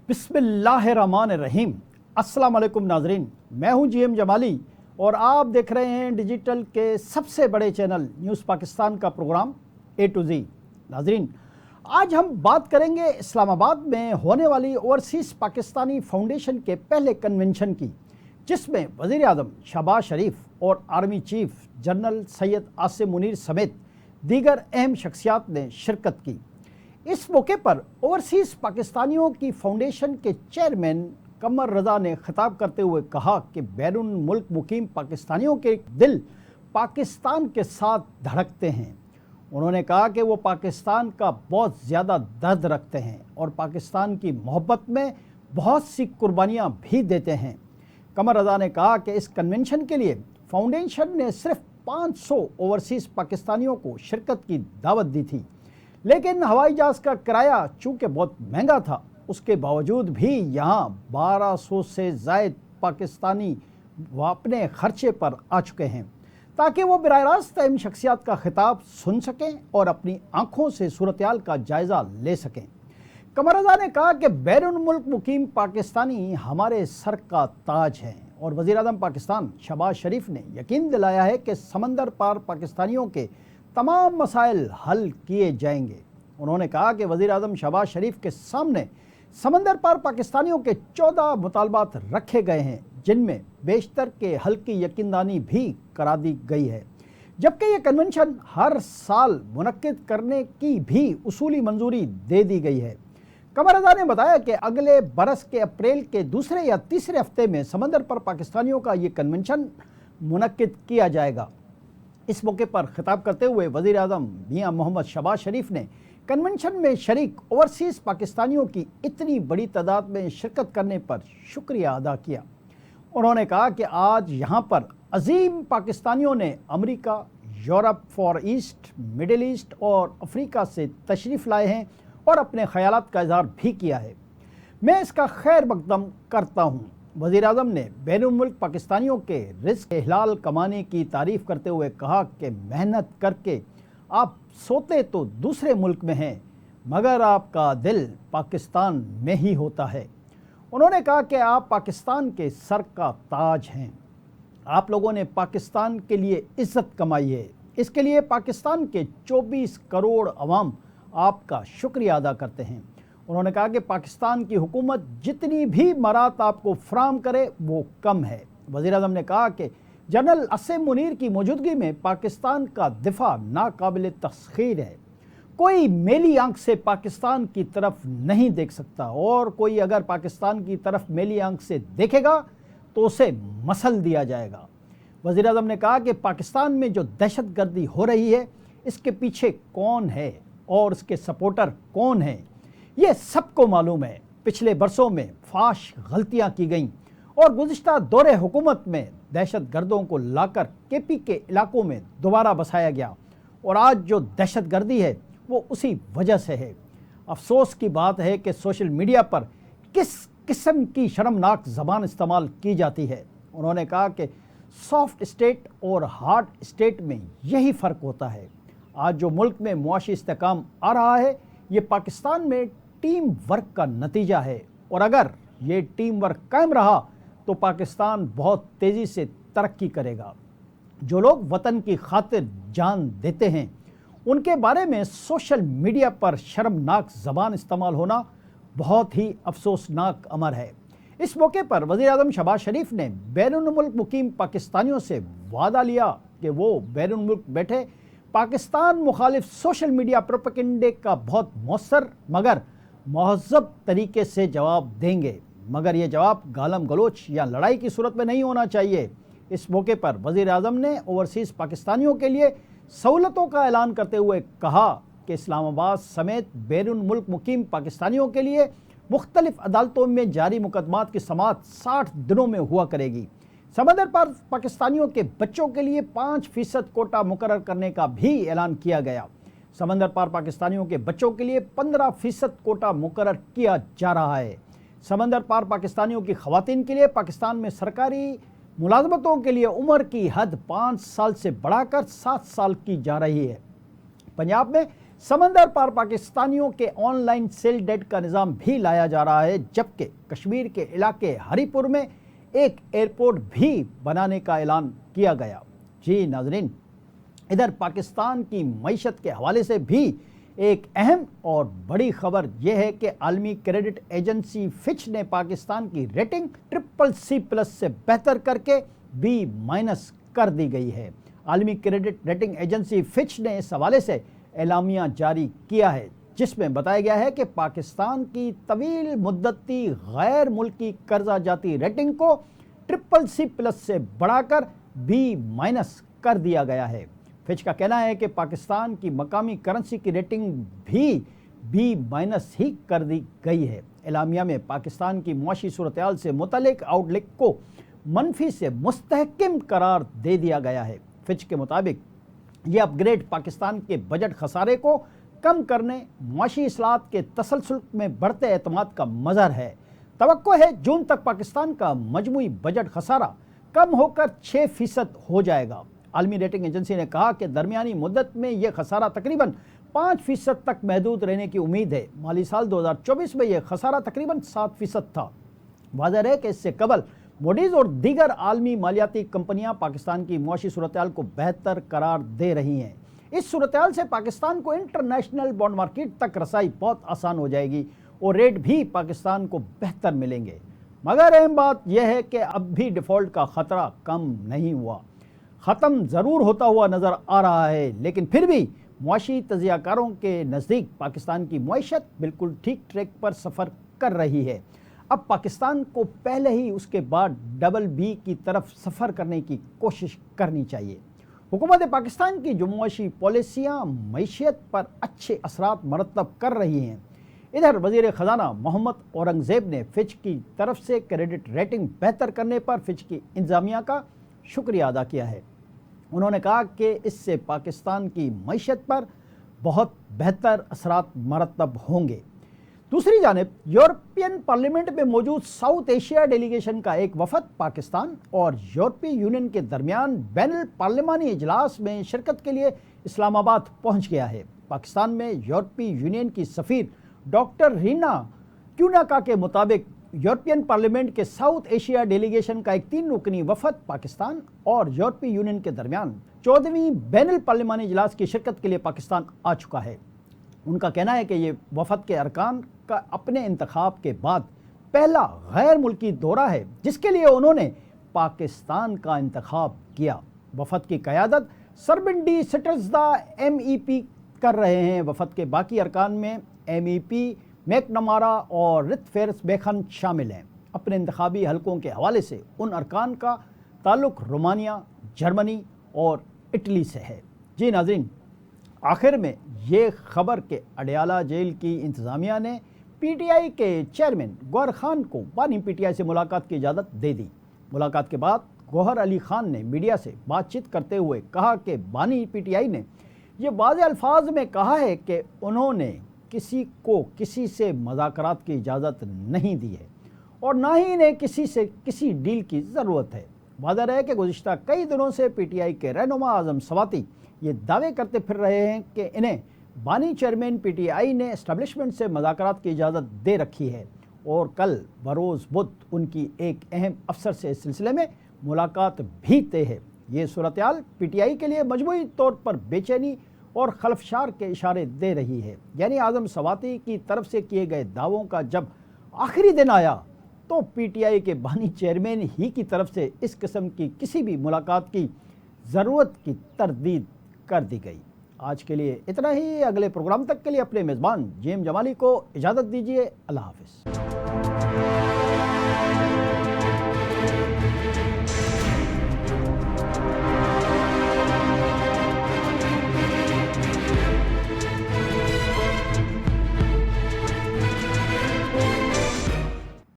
बिस्मिल्लाहिर्रहमानिर्रहीम। अस्सलाम वालेकुम नाजरीन, मैं हूं जीएम जमाली और आप देख रहे हैं डिजिटल के सबसे बड़े चैनल न्यूज़ पाकिस्तान का प्रोग्राम ए टू जी। नाजरीन, आज हम बात करेंगे इस्लामाबाद में होने वाली ओवरसीज़ पाकिस्तानी फाउंडेशन के पहले कन्वेंशन की, जिसमें वज़ीर आज़म शहबाज शरीफ और army chief general Syed Asim Munir समेत दीगर अहम शख्सियात ने शिरकत की। इस मौके पर ओवरसीज़ पाकिस्तानियों की फाउंडेशन के चेयरमैन कमर रज़ा ने खिताब करते हुए कहा कि बैरून मुल्क मुकीम पाकिस्तानियों के दिल पाकिस्तान के साथ धड़कते हैं। उन्होंने कहा कि वो पाकिस्तान का बहुत ज़्यादा दर्द रखते हैं और पाकिस्तान की मोहब्बत में बहुत सी कुर्बानियाँ भी देते हैं। कमर रज़ा ने कहा कि इस कन्वेंशन के लिए फाउंडेशन ने सिर्फ 500 ओवरसीज़ पाकिस्तानियों को शिरकत की दावत दी थी, लेकिन हवाई जहाज़ का किराया चूँकि बहुत महंगा था, उसके बावजूद भी यहाँ 1200 से ज़ायद पाकिस्तानी अपने खर्चे पर आ चुके हैं ताकि वो बराह रास्त अहम शख्सियात का खिताब सुन सकें और अपनी आँखों से सूरत-ए-हाल का जायज़ा ले सकें। कमर रज़ा ने कहा कि बैरून मुल्क मुकीम पाकिस्तानी हमारे सर का ताज हैं और वज़ीर आज़म पाकिस्तान शहबाज शरीफ ने यकीन दिलाया है कि समंदर पार पाकिस्तानियों के तमाम मसाइल हल किए जाएंगे। उन्होंने कहा कि वज़ीर आज़म शहबाज शरीफ के सामने समंदर पार पाकिस्तानियों के 14 मुतालबात रखे गए हैं, जिनमें बेशतर के हल की यकीनदानी भी करा दी गई है, जबकि ये कन्वेंशन हर साल मुनक्किद करने की भी उसूली मंजूरी दे दी गई है। कमर रज़ा ने बताया कि अगले बरस के अप्रैल के दूसरे या तीसरे हफ्ते में समंदर पर पाकिस्तानियों का ये कन्वेंशन मुनक्किद किया जाएगा। इस मौके पर खिताब करते हुए वज़ीर आज़म मियां मोहम्मद शहबाज शरीफ ने कन्वेंशन में शरीक ओवरसीज़ पाकिस्तानियों की इतनी बड़ी तादाद में शिरकत करने पर शुक्रिया अदा किया। उन्होंने कहा कि आज यहाँ पर अजीम पाकिस्तानियों ने America, Europe, for east, middle east और अफ्रीका से तशरीफ़ लाए हैं और अपने ख़यालात का इज़हार भी किया है। मैं इसका खैर मकदम करता हूँ। वज़ीर आज़म ने बैरून मुल्क पाकिस्तानियों के रिस्क हिलाल कमाने की तारीफ़ करते हुए कहा कि मेहनत करके आप सोते तो दूसरे मुल्क में हैं, मगर आपका दिल पाकिस्तान में ही होता है। उन्होंने कहा कि आप पाकिस्तान के सर का ताज हैं। आप लोगों ने पाकिस्तान के लिए इज़्ज़त कमाई है। इसके लिए पाकिस्तान के 24 करोड़ अवाम आपका शुक्रिया अदा करते हैं। उन्होंने कहा कि पाकिस्तान की हुकूमत जितनी भी मरात आपको फराहम करे वो कम है। वज़ीर आज़म ने कहा कि जनरल आसिम मुनीर की मौजूदगी में पाकिस्तान का दिफा नाकाबिल तस्खीर है। कोई मेली आंख से पाकिस्तान की तरफ नहीं देख सकता और कोई अगर पाकिस्तान की तरफ मेली आंख से देखेगा तो उसे मसल दिया जाएगा। वज़ीर आज़म ने कहा कि पाकिस्तान में जो दहशत गर्दी हो रही है, इसके पीछे कौन है और इसके सपोर्टर कौन हैं, ये सबको मालूम है। पिछले बरसों में फाश गलतियां की गईं और गुज़िश्ता दौरे हुकूमत में दहशत गर्दों को लाकर केपी के इलाकों में दोबारा बसाया गया और आज जो दहशत गर्दी है वो उसी वजह से है। अफसोस की बात है कि सोशल मीडिया पर किस किस्म की शर्मनाक ज़बान इस्तेमाल की जाती है। उन्होंने कहा कि सॉफ्ट स्टेट और हार्ड स्टेट में यही फ़र्क होता है। आज जो मुल्क में मुआशी इस्तेकाम आ रहा है, ये पाकिस्तान में टीम वर्क का नतीजा है और अगर ये टीम वर्क कायम रहा तो पाकिस्तान बहुत तेज़ी से तरक्की करेगा। जो लोग वतन की खातिर जान देते हैं, उनके बारे में सोशल मीडिया पर शर्मनाक ज़बान इस्तेमाल होना बहुत ही अफसोसनाक अमर है। इस मौके पर वज़ीर आज़म शहबाज शरीफ ने बैरून मुल्क मुकीम पाकिस्तानियों से वादा लिया कि वो बैरून मुल्क बैठे पाकिस्तान मुखालिफ सोशल मीडिया प्रोपेगेंडे का बहुत मौसर मगर महज़ब तरीके से जवाब देंगे, मगर ये जवाब गालम गलोच या लड़ाई की सूरत में नहीं होना चाहिए। इस मौके पर वज़ीर आज़म ने ओवरसीज़ पाकिस्तानियों के लिए सहूलतों का ऐलान करते हुए कहा कि इस्लामाबाद समेत बैरून मुल्क मुकीम पाकिस्तानियों के लिए मुख्तलिफ अदालतों में जारी मुकदमात की समाअत 60 दिनों में हुआ करेगी। समंदर पार पाकिस्तानियों के बच्चों के लिए 5% कोटा मुकर्रर करने का भी ऐलान किया गया। समंदर पार पाकिस्तानियों के बच्चों के लिए 15% कोटा मुकर्रर किया जा रहा है। समंदर पार पाकिस्तानियों की ख़वातीन के लिए पाकिस्तान में सरकारी मुलाजमतों के लिए उम्र की हद 5 साल से बढ़ाकर 7 साल की जा रही है। पंजाब में समंदर पार पाकिस्तानियों के ऑनलाइन सेल डेट का निज़ाम भी लाया जा रहा है, जबकि कश्मीर के इलाके हरीपुर में एक एयरपोर्ट भी बनाने का ऐलान किया गया। जी नाज़रीन, इधर पाकिस्तान की मईशत के हवाले से भी एक अहम और बड़ी खबर यह है कि आलमी क्रेडिट एजेंसी फिच ने पाकिस्तान की रेटिंग CCC+ से बेहतर करके B- कर दी गई है। आलमी क्रेडिट रेटिंग एजेंसी फिच ने इस हवाले से एलामिया जारी किया है, जिसमें बताया गया है कि पाकिस्तान की तवील मुद्दती गैर मुल्की कर्जा जाती रेटिंग को CCC+ से बढ़ाकर B- कर दिया गया है। फिच का कहना है कि पाकिस्तान की मकामी करेंसी की रेटिंग भी B- ही कर दी गई है। एलामिया में पाकिस्तान की मुआशी सूरत-ए-हाल से मुतल्लिक आउटलुक को मनफी से मुस्तहकम करार दे दिया गया है। फिच के मुताबिक ये अपग्रेड पाकिस्तान के बजट खसारे को कम करने, मुआशी इस्लाहात के तसलसल में बढ़ते एतमाद का मज़हर है। तवक्को है जून तक पाकिस्तान का मजमूई बजट खसारा कम होकर 6% हो जाएगा। आलमी रेटिंग एजेंसी ने कहा कि दरमियानी मुद्दत में यह खसारा तकरीबन 5% तक महदूद रहने की उम्मीद है। माली साल 2024 में यह खसारा तकरीबन 7% था। वाज़ेह है कि इससे कबल मूडीज़ और दीगर आलमी मालियाती कंपनियां पाकिस्तान की मुआशी सूरत-ए-हाल को बेहतर करार दे रही हैं। इस सूरत-ए-हाल से पाकिस्तान को इंटरनेशनल बॉन्ड मार्केट तक रसाई बहुत आसान हो जाएगी और रेट भी पाकिस्तान को बेहतर मिलेंगे। मगर अहम बात यह है कि अब भी डिफ़ॉल्ट का ख़तरा कम नहीं हुआ, ख़त्म ज़रूर होता हुआ नज़र आ रहा है, लेकिन फिर भी मुआशी तजियाकारों के नज़दीक पाकिस्तान की मुआशत बिल्कुल ठीक ट्रैक पर सफ़र कर रही है। अब पाकिस्तान को पहले ही उसके बाद BB की तरफ सफ़र करने की कोशिश करनी चाहिए। हुकूमत पाकिस्तान की जो मुआशी पॉलिसियाँ मईशत पर अच्छे असरात मरतब कर रही हैं। इधर वज़ीर ख़जाना मोहम्मद औरंगज़ेब ने फिच की तरफ से क्रेडिट रेटिंग बेहतर करने पर फिच की इंतज़ामिया का शुक्रिया अदा किया है। उन्होंने कहा कि इससे पाकिस्तान की मईशत पर बहुत बेहतर असरात मरतब होंगे। दूसरी जानिब यूरोपियन पार्लियामेंट में मौजूद साउथ एशिया डेलीगेशन का एक वफद पाकिस्तान और यूरोपीय यूनियन के दरमियान बैनुल पार्लिमानी इजलास में शिरकत के लिए इस्लामाबाद पहुंच गया है। पाकिस्तान में यूरोपीय यूनियन की सफ़ीर डॉक्टर रीना क्यूनाका के मुताबिक यूरोपियन पार्लियामेंट के साउथ एशिया डेलीगेशन का एक 3 रुकनी वफद पाकिस्तान और यूरोपीय यूनियन के दरमियान 14वीं बैनुल पार्लिमानी इजलास की शिरकत के लिए पाकिस्तान आ चुका है। उनका कहना है कि ये वफद के अरकान का अपने इंतखाब के बाद पहला गैर मुल्की दौरा है, जिसके लिए उन्होंने पाकिस्तान का इंतखाब किया। वफद की क़यादत सरबिंडी सिटर्सदा MEP कर रहे हैं। वफद के बाकी अरकान में MEP मैकनमारा और रितफेरस बेखन शामिल हैं। अपने इंतखाबी हलकों के हवाले से उन अरकान का ताल्लुक रोमानिया, जर्मनी और इटली से है। जी नाज़रीन, आखिर में ये खबर के अडयाला जेल की इंतज़ामिया ने PTI के चेयरमैन गौहर खान को बानी PTI से मुलाकात की इजाज़त दे दी। मुलाकात के बाद गौहर अली खान ने मीडिया से बातचीत करते हुए कहा कि बानी PTI ने ये वाज़ेह अल्फाज में कहा है कि उन्होंने किसी को किसी से मुज़ाकरात की इजाज़त नहीं दी है और ना ही इन्हें किसी से किसी डील की ज़रूरत है। वाज़ेह है कि गुज़िश्ता कई दिनों से PTI के रहनुमा आज़म सवाती ये दावे करते फिर रहे हैं कि इन्हें बानी चेयरमैन PTI ने एस्टेब्लिशमेंट से मुज़ाकरात की इजाज़त दे रखी है और कल बरोज़ बुध उनकी एक अहम अफसर से इस सिलसिले में मुलाकात भी तय है। ये सूरत-ए-हाल PTI के लिए मजमूई तौर पर बेचैनी और खलफशार के इशारे दे रही है। यानी आज़म सवाती की तरफ से किए गए दावों का जब आखिरी दिन आया तो PTI के बानी चेयरमैन ही की तरफ से इस किस्म की किसी भी मुलाकात की ज़रूरत की तरदीद कर दी गई। आज के लिए इतना ही। अगले प्रोग्राम तक के लिए अपने मेज़बान JM जमाली को इजाज़त दीजिए। अल्लाह हाफ़िज़।